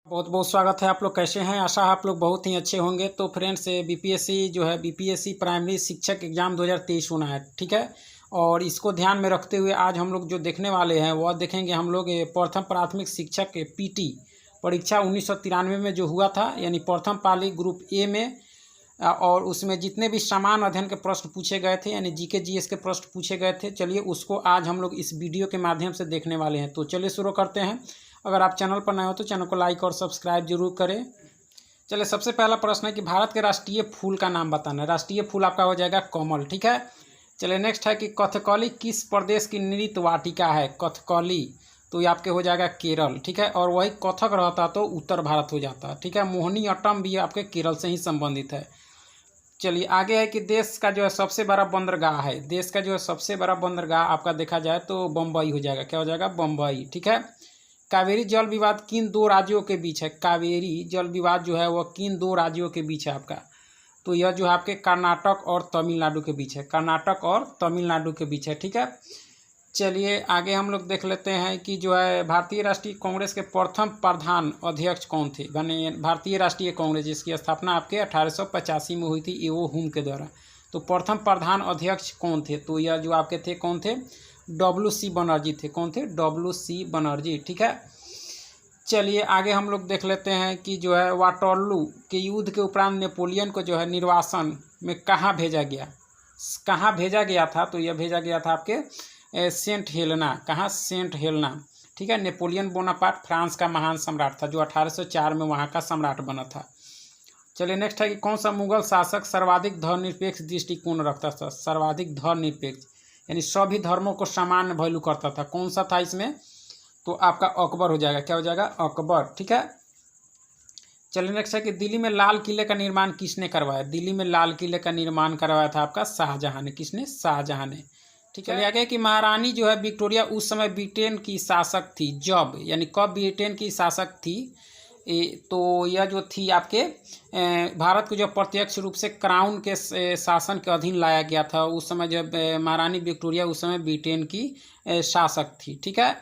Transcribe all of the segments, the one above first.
बहुत बहुत स्वागत है। आप लोग कैसे हैं? आशा है आप लोग बहुत ही अच्छे होंगे। तो फ्रेंड्स, बीपीएससी प्राइमरी शिक्षक एग्जाम 2023 होना है, ठीक है। और इसको ध्यान में रखते हुए आज हम लोग जो देखने वाले हैं वह देखेंगे हम लोग प्रथम प्राथमिक शिक्षक पीटी परीक्षा 1993 में जो हुआ था, यानी प्रथम पाली ग्रुप ए में। और उसमें जितने भी समान अध्ययन के प्रश्न पूछे गए थे, यानी जीके जीएस के प्रश्न पूछे गए थे, चलिए उसको आज हम लोग इस वीडियो के माध्यम से देखने वाले हैं। तो चलिए शुरू करते हैं। अगर आप चैनल पर नए हो तो चैनल को लाइक और सब्सक्राइब जरूर करें। चलिए, सबसे पहला प्रश्न है कि भारत के राष्ट्रीय फूल का नाम बताना है। राष्ट्रीय फूल आपका हो जाएगा कमल, ठीक है। चलिए नेक्स्ट है कि कथकली किस प्रदेश की नृत्य वाटिका है? कथकली तो ये आपके हो जाएगा केरल, ठीक है। और वही कथक रहता तो उत्तर भारत हो जाता, ठीक है। मोहिनी अट्टम भी आपके केरल से ही संबंधित है। चलिए आगे है कि देश का जो है सबसे बड़ा बंदरगाह है। देश का जो है सबसे बड़ा बंदरगाह आपका देखा जाए तो बम्बई हो जाएगा। क्या हो जाएगा? बम्बई, ठीक है। कावेरी जल विवाद किन दो राज्यों के बीच है? कावेरी जल विवाद जो है वह किन दो राज्यों के बीच है आपका? तो यह जो है आपके कर्नाटक और तमिलनाडु के बीच है। कर्नाटक और तमिलनाडु के बीच है, ठीक है। चलिए आगे हम लोग देख लेते हैं कि जो है भारतीय राष्ट्रीय कांग्रेस के प्रथम प्रधान अध्यक्ष कौन थे? यानी भारतीय राष्ट्रीय कांग्रेस जिसकी स्थापना आपके 1885 में हुई थी एओ हुम के द्वारा। तो प्रथम प्रधान अध्यक्ष कौन थे? तो यह जो आपके थे कौन थे? WC बनर्जी थे। कौन थे? WC बनर्जी, ठीक है। चलिए आगे हम लोग देख लेते हैं कि जो है वाटरलू के युद्ध के उपरांत नेपोलियन को जो है निर्वासन में कहाँ भेजा गया? कहाँ भेजा गया था? तो यह भेजा गया था आपके सेंट हेलेना। कहाँ? सेंट हेलेना, ठीक है। नेपोलियन बोनापार्ट फ्रांस का महान सम्राट था जो 1804 में वहाँ का सम्राट बना था। चलिए नेक्स्ट है कि कौन सा मुगल शासक सर्वाधिक धर्मनिरपेक्ष दृष्टिकोण रखता था? सर्वाधिक धर्मनिरपेक्ष यानी सभी धर्मों को समान वैल्यू करता था। कौन सा था इसमें? तो आपका अकबर हो जाएगा। क्या हो जाएगा? अकबर, ठीक है। चलिए नेक्स्ट है कि दिल्ली में लाल किले का निर्माण किसने करवाया? दिल्ली में लाल किले का निर्माण करवाया था आपका शाहजहां ने। किसने? शाहजहां ने, ठीक है। चलिए आगे कि महारानी जो है विक्टोरिया उस समय ब्रिटेन की शासक थी जब, यानी कब ब्रिटेन की शासक थी? तो यह जो थी आपके भारत को जो प्रत्यक्ष रूप से क्राउन के शासन के अधीन लाया गया था, उस समय जब महारानी विक्टोरिया उस समय ब्रिटेन की शासक थी, ठीक है।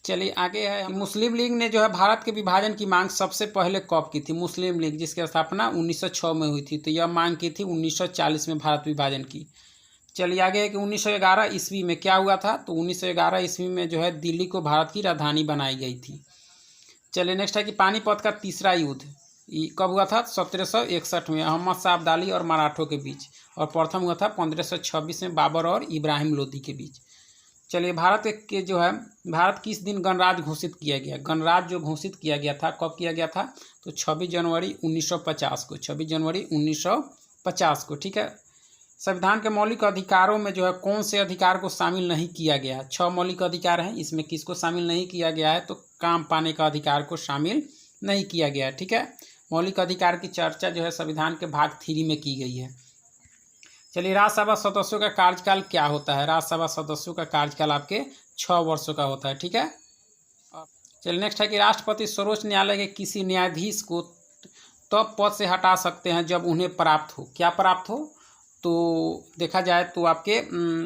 चलिए आगे है मुस्लिम लीग ने जो है भारत के विभाजन की मांग सबसे पहले कब की थी? मुस्लिम लीग जिसकी स्थापना 1906 में हुई थी, तो यह मांग की थी 1940 में भारत विभाजन की। चलिए आगे है कि 1911 ईस्वी में क्या हुआ था? तो 1911 ईस्वी में जो है दिल्ली को भारत की राजधानी बनाई गई थी। चलिए नेक्स्ट है कि पानीपत का तीसरा युद्ध कब हुआ था? 1761 में अहमद शाह अब्दाली और मराठों के बीच। और प्रथम हुआ था 1526 में बाबर और इब्राहिम लोदी के बीच। चलिए भारत के जो है भारत किस दिन गणराज्य घोषित किया गया? गणराज्य जो घोषित किया गया था कब किया गया था? तो 26 जनवरी 1950 को। 26 जनवरी 1950 को, ठीक है। संविधान के मौलिक अधिकारों में जो है कौन से अधिकार को शामिल नहीं किया गया है? 6 मौलिक अधिकार हैं, इसमें किसको शामिल नहीं किया गया है? तो काम पाने का अधिकार को शामिल नहीं किया गया है, ठीक है। मौलिक अधिकार की चर्चा जो है संविधान के भाग 3 में की गई है। चलिए राज्यसभा सदस्यों का कार्यकाल क्या होता है? राज्यसभा सदस्यों का कार्यकाल आपके 6 वर्षों का होता है, ठीक है। चलिए नेक्स्ट है कि राष्ट्रपति सर्वोच्च न्यायालय के किसी न्यायाधीश को तब पद से हटा सकते हैं जब उन्हें प्राप्त हो। क्या प्राप्त हो? तो देखा जाए तो आपके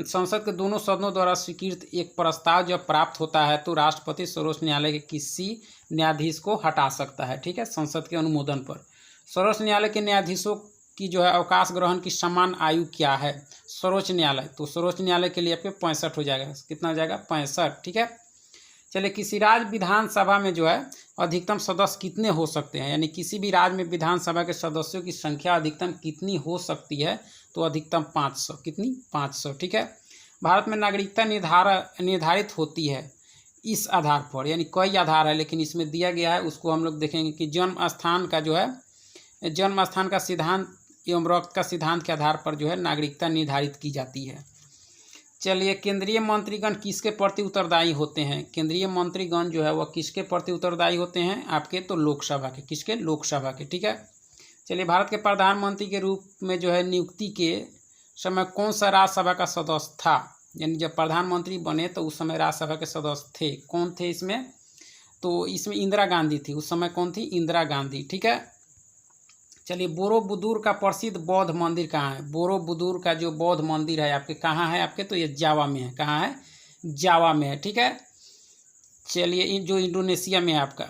संसद के दोनों सदनों द्वारा स्वीकृत एक प्रस्ताव जब प्राप्त होता है तो राष्ट्रपति सर्वोच्च न्यायालय के किसी न्यायाधीश को हटा सकता है, ठीक है, संसद के अनुमोदन पर। सर्वोच्च न्यायालय के न्यायाधीशों की जो है अवकाश ग्रहण की समान आयु क्या है? सर्वोच्च न्यायालय, तो सर्वोच्च न्यायालय के लिए आपके 65 हो जाएगा। कितना हो जाएगा? 65, ठीक है। चलिए किसी राज्य विधानसभा में जो है अधिकतम सदस्य कितने हो सकते हैं? यानी किसी भी राज्य में विधानसभा के सदस्यों की संख्या अधिकतम कितनी हो सकती है? तो अधिकतम 500। कितनी? 500, ठीक है। भारत में नागरिकता निर्धारित होती है इस आधार पर, यानी कई आधार है लेकिन इसमें दिया गया है, उसको हम लोग देखेंगे कि जन्म स्थान का जो है जन्म स्थान का सिद्धांत एवं रक्त का सिद्धांत के आधार पर जो है नागरिकता निर्धारित की जाती है। चलिए केंद्रीय मंत्रीगण किसके प्रति उत्तरदायी होते हैं? केंद्रीय मंत्रीगण जो है वह किसके प्रति उत्तरदायी होते हैं आपके? तो लोकसभा के। किसके? लोकसभा के, ठीक है। चलिए भारत के प्रधानमंत्री के रूप में जो है नियुक्ति के समय कौन सा राज्यसभा का सदस्य था? यानी जब प्रधानमंत्री बने तो उस समय राज्यसभा के सदस्य थे। कौन थे इसमें? तो इसमें इंदिरा गांधी थी। उस समय कौन थी? इंदिरा गांधी, ठीक है। चलिए बोरोबुदुर का प्रसिद्ध बौद्ध मंदिर कहाँ है? बोरोबुदुर का जो बौद्ध मंदिर है आपके कहाँ है आपके? तो ये जावा में है। कहाँ है? जावा में है, ठीक है। चलिए जो इंडोनेशिया में है आपका।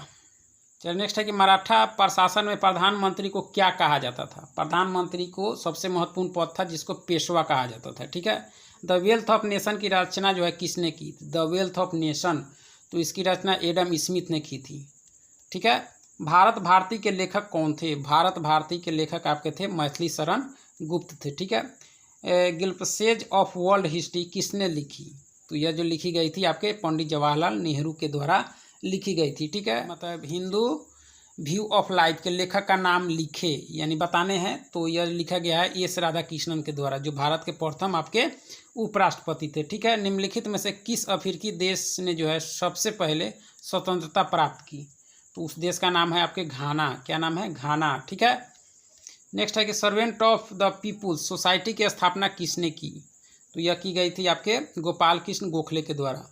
चलिए नेक्स्ट है कि मराठा प्रशासन में प्रधानमंत्री को क्या कहा जाता था। प्रधानमंत्री को सबसे महत्वपूर्ण पद था जिसको पेशवा कहा जाता था, ठीक है। द वेल्थ ऑफ नेशन की रचना जो है किसने की? द वेल्थ ऑफ नेशन, तो इसकी रचना एडम स्मिथ ने की थी, ठीक है। भारत भारती के लेखक कौन थे? भारत भारती के लेखक आपके थे मैथिली शरण गुप्त थे, ठीक है। गिल्पसेज ऑफ वर्ल्ड हिस्ट्री किसने लिखी? तो यह जो लिखी गई थी आपके पंडित जवाहरलाल नेहरू के द्वारा लिखी गई थी, ठीक है। मतलब हिंदू व्यू ऑफ लाइफ के लेखक का नाम लिखे यानी बताने हैं, तो यह लिखा गया है एस राधाकृष्णन के द्वारा, जो भारत के प्रथम आपके उपराष्ट्रपति थे, ठीक है। निम्नलिखित में से किस अफ्रीकी देश ने जो है सबसे पहले स्वतंत्रता प्राप्त की? तो उस देश का नाम है आपके घाना। क्या नाम है? घाना, ठीक है। नेक्स्ट है कि servant of the people's society की स्थापना किसने की? तो यह की गई थी आपके गोपाल कृष्ण गोखले के द्वारा।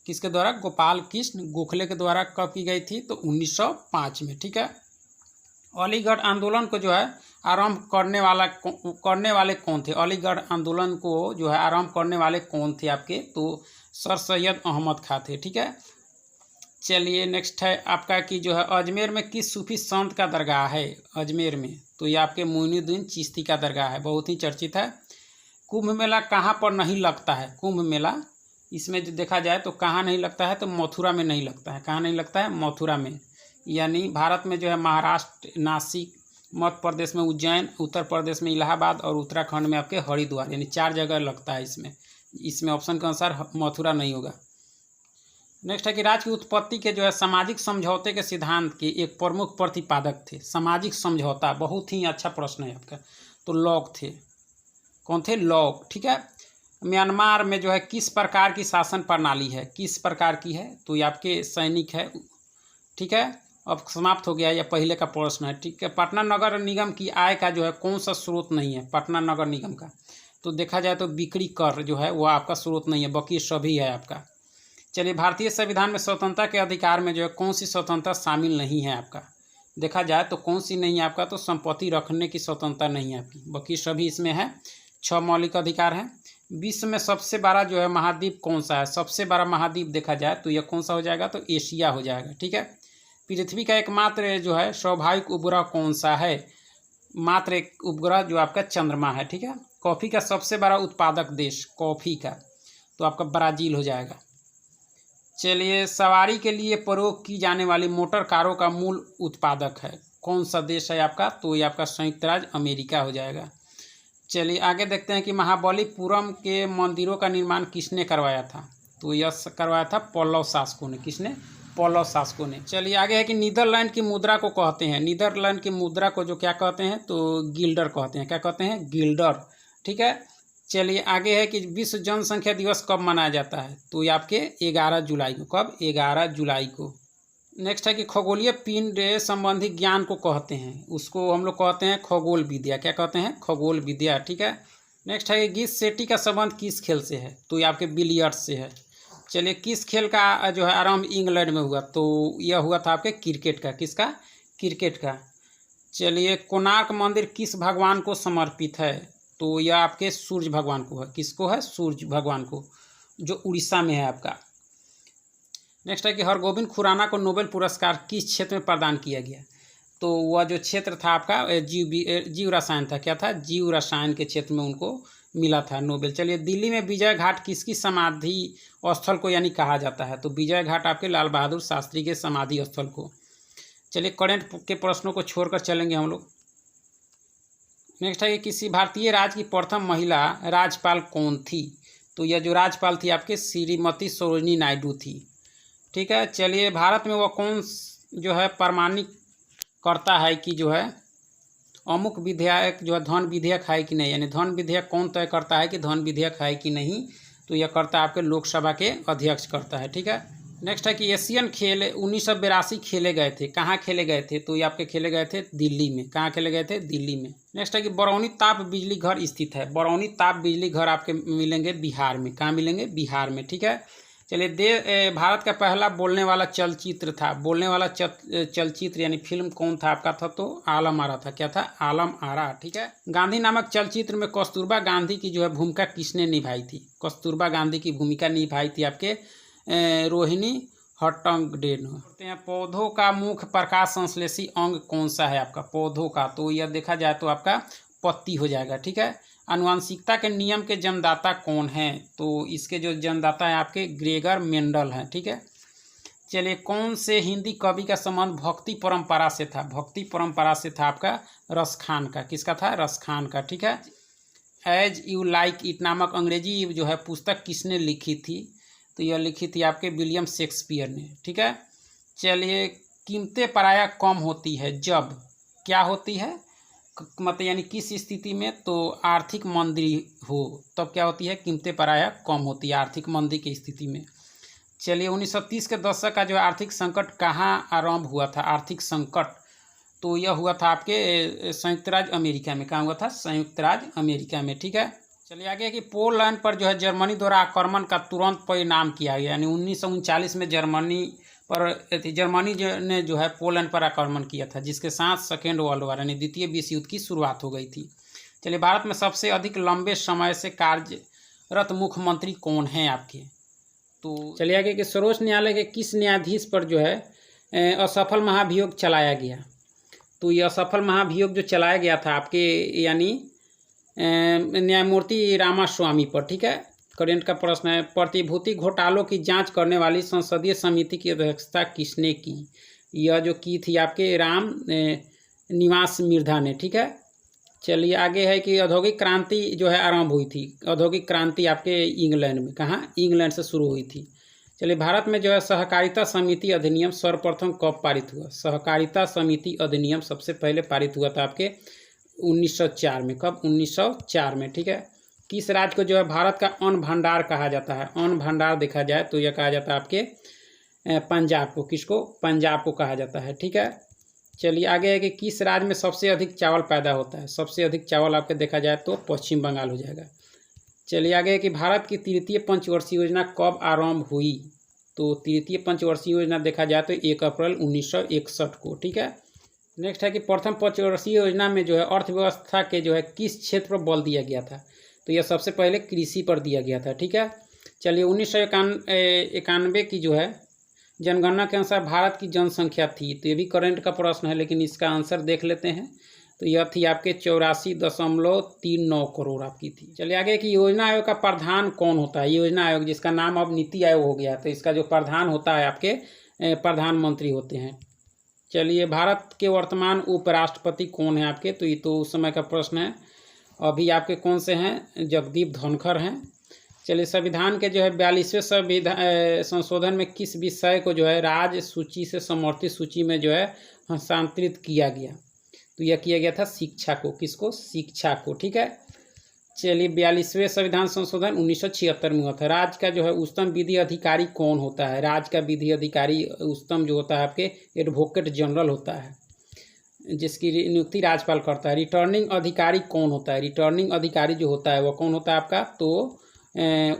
किसके द्वारा? गोपाल कृष्ण गोखले के द्वारा। कब की गई थी? तो 1905 में, ठीक है। अलीगढ़ आंदोलन को जो है आरंभ करने वाले कौन थे? अलीगढ़ आंदोलन को जो है आरंभ करने वाले कौन थे आपके? तो सर सैयद अहमद खां थे, ठीक है। चलिए नेक्स्ट है आपका कि जो है अजमेर में किस सूफी संत का दरगाह है? अजमेर में तो ये आपके मोइनुद्दीन चिश्ती का दरगाह है, बहुत ही चर्चित है। कुंभ मेला कहाँ पर नहीं लगता है? कुंभ मेला इसमें जो देखा जाए तो कहाँ नहीं लगता है? तो मथुरा में नहीं लगता है। कहाँ नहीं लगता है? मथुरा में। यानी भारत में जो है महाराष्ट्र, नासिक, मध्य प्रदेश में उज्जैन, उत्तर प्रदेश में इलाहाबाद और उत्तराखंड में आपके हरिद्वार, यानी 4 जगह लगता है इसमें ऑप्शन के अनुसार मथुरा नहीं होगा। नेक्स्ट है कि राज्य की उत्पत्ति के जो है सामाजिक समझौते के सिद्धांत के एक प्रमुख प्रतिपादक थे। सामाजिक समझौता, बहुत ही अच्छा प्रश्न है आपका। तो लॉक थे। कौन थे? लॉक, ठीक है। म्यांमार में जो है किस प्रकार की शासन प्रणाली है? किस प्रकार की है? तो ये आपके सैनिक है, ठीक है। अब समाप्त हो गया, यह पहले का प्रश्न है, ठीक है। पटना नगर निगम की आय का जो है कौन सा स्रोत नहीं है पटना नगर निगम का? तो देखा जाए तो बिक्री कर जो है वह आपका स्रोत नहीं है, बाकी सभी है आपका। चलिए भारतीय संविधान में स्वतंत्रता के अधिकार में जो है कौन सी स्वतंत्रता शामिल नहीं है आपका? देखा जाए तो कौन सी नहीं है आपका? तो संपत्ति रखने की स्वतंत्रता नहीं है आपकी, बाकी सभी इसमें है। 6 मौलिक अधिकार हैं। विश्व में सबसे बड़ा जो है महाद्वीप कौन सा है? सबसे बड़ा महाद्वीप देखा जाए तो यह कौन सा हो जाएगा? तो एशिया हो जाएगा, ठीक है। पृथ्वी का एकमात्र जो है स्वाभाविक उपग्रह कौन सा है? मात्र एक उपग्रह जो आपका चंद्रमा है, ठीक है। कॉफ़ी का सबसे बड़ा उत्पादक देश कॉफ़ी का तो आपका ब्राज़ील हो जाएगा। चलिए सवारी के लिए प्रयोग की जाने वाली मोटर कारों का मूल उत्पादक है कौन सा देश है आपका? तो ये आपका संयुक्त राज्य अमेरिका हो जाएगा। चलिए आगे देखते हैं कि महाबलीपुरम के मंदिरों का निर्माण किसने करवाया था? तो यह करवाया था पल्लव शासकों ने। किसने? पल्लव शासकों ने। चलिए आगे है कि नीदरलैंड की मुद्रा को कहते हैं, नीदरलैंड की मुद्रा को जो क्या कहते हैं? तो गिल्डर कहते हैं। क्या कहते हैं? गिल्डर, ठीक है। चलिए आगे है कि विश्व जनसंख्या दिवस कब मनाया जाता है? तो ये आपके 11 जुलाई को। कब? 11 जुलाई को। नेक्स्ट है कि खगोलीय पिंड संबंधी ज्ञान को कहते हैं, उसको हम लोग कहते हैं खगोल विद्या। क्या कहते हैं? खगोल विद्या, ठीक है। नेक्स्ट है कि गीत सेट्टी का संबंध किस खेल से है? तो ये आपके बिलियर्ड्स से है। चलिए किस खेल का जो है आरंभ इंग्लैंड में हुआ? तो यह हुआ था आपके क्रिकेट का। किसका? क्रिकेट का। चलिए कोणार्क मंदिर किस भगवान को समर्पित है? तो यह आपके सूर्य भगवान को है। किसको है? सूर्य भगवान को, जो उड़ीसा में है आपका। नेक्स्ट है कि हरगोविंद खुराना को नोबेल पुरस्कार किस क्षेत्र में प्रदान किया गया? तो वह जो क्षेत्र था आपका जीव रसायन था। क्या था? जीव रसायन के क्षेत्र में उनको मिला था नोबेल। चलिए दिल्ली में विजय घाट किसकी समाधि स्थल को यानी कहा जाता है? तो विजय घाट आपके लाल बहादुर शास्त्री के समाधि स्थल को। चलिए करंट के प्रश्नों को छोड़कर चलेंगे हम लोग। नेक्स्ट है कि किसी भारतीय राज्य की प्रथम महिला राज्यपाल कौन थी? तो यह जो राज्यपाल थी आपके श्रीमती सरोजिनी नायडू थी, ठीक है। चलिए भारत में वह कौन जो है प्रमाणित करता है कि जो है अमुक विधेयक जो है धन विधेयक है कि नहीं, यानी धन विधेयक कौन तय करता है कि धन विधेयक है कि नहीं? तो यह करता है आपके लोकसभा के अध्यक्ष करता है, ठीक है। नेक्स्ट है कि एशियन खेल 1982 खेले गए थे, कहाँ खेले गए थे? तो ये आपके खेले गए थे दिल्ली में। कहाँ खेले गए थे? दिल्ली में। नेक्स्ट है कि बरौनी ताप बिजली घर स्थित है, बरौनी ताप बिजली घर आपके मिलेंगे बिहार में। कहाँ मिलेंगे? बिहार में, ठीक है। चलिए भारत का पहला बोलने वाला चलचित्र था, बोलने वाला चलचित्र यानी फिल्म कौन था आपका? था तो आलम आरा था। क्या था? आलम आरा, ठीक है। गांधी नामक चलचित्र में कस्तूरबा गांधी की जो है भूमिका किसने निभाई थी? कस्तूरबा गांधी की भूमिका निभाई थी आपके रोहिणी हर्टंगडेन करते हैं। पौधों का मुख्य प्रकाश संश्लेषी अंग कौन सा है आपका पौधों का, तो यह देखा जाए तो आपका पत्ती हो जाएगा। ठीक है। आनुवंशिकता के नियम के जन्मदाता कौन है, तो इसके जो जन्मदाता है आपके ग्रेगर मेंडल हैं। ठीक है। चलिए, कौन से हिंदी कवि का संबंध भक्ति परंपरा से था, भक्ति परंपरा से था आपका रसखान का। किसका था, रसखान का। ठीक है। एज यू लाइक इट नामक अंग्रेजी जो है पुस्तक किसने लिखी थी, तो यह लिखी थी आपके विलियम शेक्सपियर ने। ठीक है। चलिए, कीमतें पराया कम होती है जब क्या होती है, मतलब यानी किस स्थिति में, तो आर्थिक मंदी हो तब क्या होती है, कीमतें पराया कम होती है आर्थिक मंदी की स्थिति में। चलिए, 1930 के दशक का जो आर्थिक संकट कहाँ आरंभ हुआ था, आर्थिक संकट, तो यह हुआ था आपके संयुक्त राज्य अमेरिका में। कहाँ हुआ था, संयुक्त राज्य अमेरिका में। ठीक है। चलिए आगे कि पोलैंड पर जो है जर्मनी द्वारा आक्रमण का तुरंत परिणाम किया गया, यानी 1939 में जर्मनी ने जो है पोलैंड पर आक्रमण किया था, जिसके साथ सेकेंड वर्ल्ड वॉर यानी द्वितीय विश्व युद्ध की शुरुआत हो गई थी। चलिए, भारत में सबसे अधिक लंबे समय से कार्यरत मुख्यमंत्री कौन हैं आपके, तो चलिए आगे कि सर्वोच्च न्यायालय के किस न्यायाधीश पर जो है असफल महाभियोग चलाया गया, तो ये असफल महाभियोग जो चलाया गया था आपके यानी न्यायमूर्ति रामास्वामी पर। ठीक है। करेंट का प्रश्न है, प्रतिभूति घोटालों की जांच करने वाली संसदीय समिति की अध्यक्षता किसने की, यह जो की थी आपके राम निवास मिर्धा ने। ठीक है। चलिए आगे है कि औद्योगिक क्रांति जो है आरंभ हुई थी, औद्योगिक क्रांति आपके इंग्लैंड में, कहाँ, इंग्लैंड से शुरू हुई थी। चलिए, भारत में जो है सहकारिता समिति अधिनियम सर्वप्रथम कब पारित हुआ, सहकारिता समिति अधिनियम सबसे पहले पारित हुआ था आपके 1904 में। कब, 1904 में। ठीक है। किस राज्य को जो है भारत का अन्न भंडार कहा जाता है, अन्न भंडार देखा जाए तो यह कहा जाता है आपके पंजाब को। किसको, पंजाब को कहा जाता है। ठीक है। चलिए आगे है कि किस राज्य में सबसे अधिक चावल पैदा होता है, सबसे अधिक चावल आपके देखा जाए तो पश्चिम बंगाल हो जाएगा। चलिए आगे है कि भारत की तृतीय पंचवर्षीय योजना कब आरंभ हुई, तो तृतीय पंचवर्षीय योजना देखा जाए तो 1 अप्रैल 1961 को। ठीक है। नेक्स्ट है कि प्रथम पंचवर्षीय योजना में जो है अर्थव्यवस्था के जो है किस क्षेत्र पर बल दिया गया था, तो यह सबसे पहले कृषि पर दिया गया था। ठीक है। चलिए, 1991 की जो है जनगणना के अनुसार भारत की जनसंख्या थी, तो ये भी करंट का प्रश्न है लेकिन इसका आंसर देख लेते हैं, तो यह थी आपके 84.39 करोड़ आपकी थी। चलिए आगे कि योजना आयोग का प्रधान कौन होता है, योजना आयोग जिसका नाम अब नीति आयोग हो गया, तो इसका जो प्रधान होता है आपके प्रधानमंत्री होते हैं। चलिए, भारत के वर्तमान उपराष्ट्रपति कौन है आपके, तो ये तो उस समय का प्रश्न है। अभी आपके कौन से हैं, जगदीप धनखड़ हैं। चलिए, संविधान के जो है 42वें संशोधन में किस विषय को जो है राज्य सूची से समर्थित सूची में जो है हस्तांतरित किया गया, तो यह किया गया था शिक्षा को। किसको, शिक्षा को। ठीक है। चलिए, 42वें संविधान संशोधन 1976 में हुआ था। राज्य का जो है उच्चतम विधि अधिकारी कौन होता है, राज्य का विधि अधिकारी उच्चतम जो होता है आपके एडवोकेट जनरल होता है, जिसकी नियुक्ति राज्यपाल करता है। रिटर्निंग अधिकारी कौन होता है, रिटर्निंग अधिकारी जो होता है वह कौन होता है आपका, तो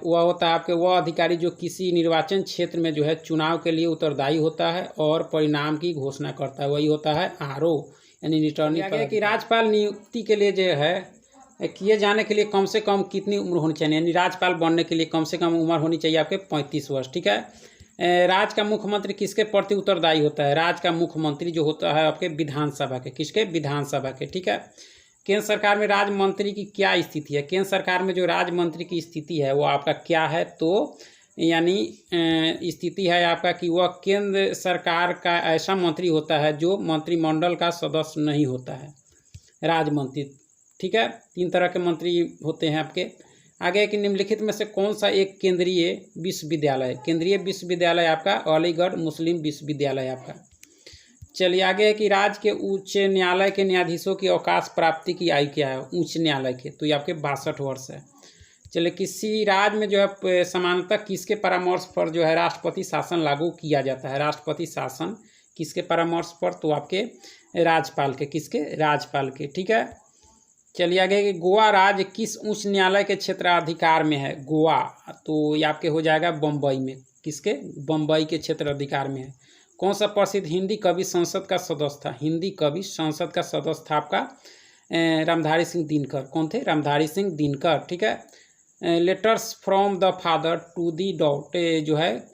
वह होता है आपके वह अधिकारी जो किसी निर्वाचन क्षेत्र में जो है चुनाव के लिए उत्तरदायी होता है और परिणाम की घोषणा करता है, वही होता है आरओ यानी रिटर्निंग। कि राज्यपाल नियुक्ति के लिए जो है किए जाने के लिए कम से कम कितनी उम्र होनी चाहिए, यानी राज्यपाल बनने के लिए कम से कम उम्र होनी चाहिए आपके 35 वर्ष। ठीक है। राज्य का मुख्यमंत्री किसके प्रति उत्तरदायी होता है, राज्य का मुख्यमंत्री जो होता है आपके विधानसभा के, किसके, विधानसभा के। ठीक है। केंद्र सरकार में राज्य मंत्री की क्या स्थिति है, केंद्र सरकार में जो राज्य मंत्री की स्थिति है वो आपका क्या है, तो यानी स्थिति है आपका कि वह केंद्र सरकार का ऐसा मंत्री होता है जो मंत्रिमंडल का सदस्य नहीं होता है, राज्य मंत्री। ठीक है। 3 तरह के मंत्री होते हैं आपके। आगे कि निम्नलिखित में से कौन सा एक केंद्रीय विश्वविद्यालय, केंद्रीय विश्वविद्यालय आपका अलीगढ़ मुस्लिम विश्वविद्यालय आपका। चलिए आगे है कि राज्य के उच्च न्यायालय के न्यायाधीशों की अवकाश प्राप्ति की आयु क्या है, उच्च न्यायालय के, तो ये आपके 62 वर्ष है। चलिए, किसी राज्य में जो है सामान्यतः किसके परामर्श पर जो है राष्ट्रपति शासन लागू किया जाता है, राष्ट्रपति शासन किसके परामर्श पर, तो आपके राज्यपाल के, किसके, राज्यपाल के। ठीक है। चलिए आगे कि गोवा राज्य किस उच्च न्यायालय के क्षेत्राधिकार में है, गोवा, तो ये आपके हो जाएगा बम्बई में, किसके, बम्बई के क्षेत्राधिकार में है। कौन सा प्रसिद्ध हिंदी कवि संसद का सदस्य था, हिंदी कवि संसद का सदस्य था आपका रामधारी सिंह दिनकर। कौन थे, रामधारी सिंह दिनकर। ठीक है। Letters from the father to the daughter जो है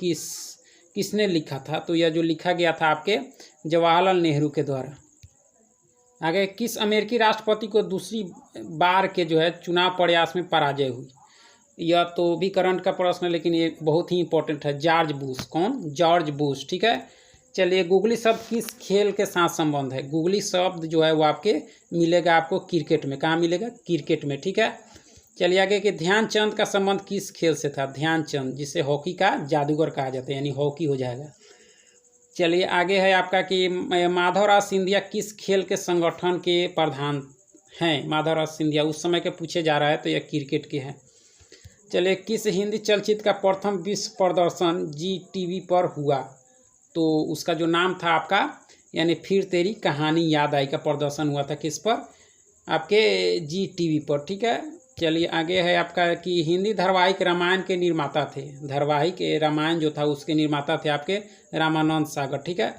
किसने लिखा था? तो यह जो लिखा गया था आपके जवाहरलाल नेहरू के द्वारा। आगे, किस अमेरिकी राष्ट्रपति को दूसरी बार के जो है चुनाव प्रयास में पराजय हुई? यह तो भी करंट का प्रश्न है, लेकिन ये बहुत ही इंपॉर्टेंट है। George Bush. कौन? George Bush. ठीक है। चलिए, गूगली शब्द किस खेल के साथ संबंध है? गूगली शब्द जो है वो आपके मिलेगा आपको क्रिकेट में। कहाँ मिलेगा? क्रिकेट में। ठीक है। चलिए आगे कि ध्यानचंद का संबंध किस खेल से था? ध्यानचंद, जिसे हॉकी का जादूगर कहा जाता है, यानी हॉकी हो जाएगा। चलिए आगे है आपका कि माधवराव सिंधिया किस खेल के संगठन के प्रधान हैं? माधवराव सिंधिया उस समय के पूछे जा रहा है, तो यह क्रिकेट के हैं। चलिए, किस हिंदी चलचित्र का प्रथम विश्व प्रदर्शन जी टीवी पर हुआ? तो उसका जो नाम था आपका, यानी फिर तेरी कहानी याद आई का प्रदर्शन हुआ था किस पर? आपके जी टीवी पर। ठीक है। चलिए आगे है आपका कि हिंदी धारावाहिक रामायण के निर्माता थे। धारावाहिक रामायण जो था उसके निर्माता थे आपके रामानंद सागर। ठीक है।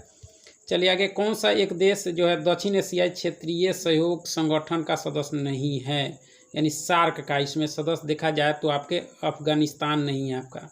चलिए आगे, कौन सा एक देश जो है दक्षिण एशियाई क्षेत्रीय सहयोग संगठन का सदस्य नहीं है? यानी सार्क का इसमें सदस्य देखा जाए तो आपके अफगानिस्तान नहीं है आपका।